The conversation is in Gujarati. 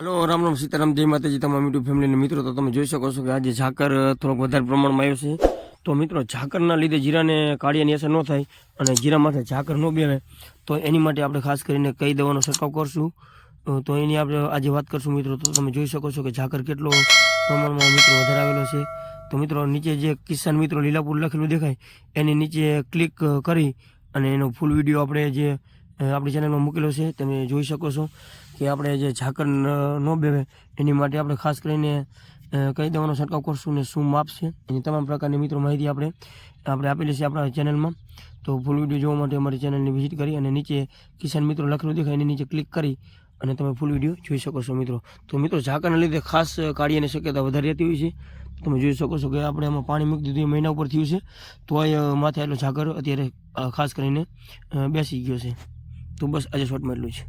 હલો, રામ રામ, સીતારામ, જય માતાજી તમામ યુટ્યુબ ફેમિલીના મિત્રો. તો તમે જોઈ શકો છો કે આજે ઝાકર થોડોક વધારે પ્રમાણમાં આવ્યો છે. તો મિત્રો, ઝાકરના લીધે જીરાને કાળિયાની અસર ન થાય અને જીરા માથે ઝાકર ન બેવે તો એની માટે આપણે ખાસ કરીને કઈ દવાનો છંટકાવ કરશું તો એની આપણે આજે વાત કરશું મિત્રો. તો તમે જોઈ શકો છો કે ઝાકર કેટલો પ્રમાણમાં મિત્રો વધારે આવેલો છે. તો મિત્રો, નીચે જે કિસાન મિત્રો લીલાપુર લખેલું દેખાય એની નીચે ક્લિક કરી અને એનો ફૂલ વિડીયો આપણે જે આપણી ચેનલમાં મૂકેલો છે તમે જોઈ શકો છો કે આપણે જે ઝાકર ન બેવે એની માટે આપણે ખાસ કરીને કઈ દવાનો છંટકાવ કરશું ને શું માપ છે એની તમામ પ્રકારની મિત્રો માહિતી આપણે આપેલી છે આપણા ચેનલમાં. તો ફૂલ વિડીયો જોવા માટે અમારી ચેનલની વિઝિટ કરી અને નીચે કિસાન મિત્રો લખેલું દેખાય એની નીચે ક્લિક કરી અને તમે ફૂલ વિડીયો જોઈ શકો છો મિત્રો. તો મિત્રો, ઝાકરના લીધે ખાસ કાળિયાની શક્યતા વધારે રહેતી હોય છે. તમે જોઈ શકો છો કે આપણે એમાં પાણી મૂકી દીધું મહિના ઉપર થયું છે તોય માથે એટલો ઝાકર અત્યારે ખાસ કરીને બેસી ગયો છે. તો બસ આજે શોર્ટમાં એટલું છે.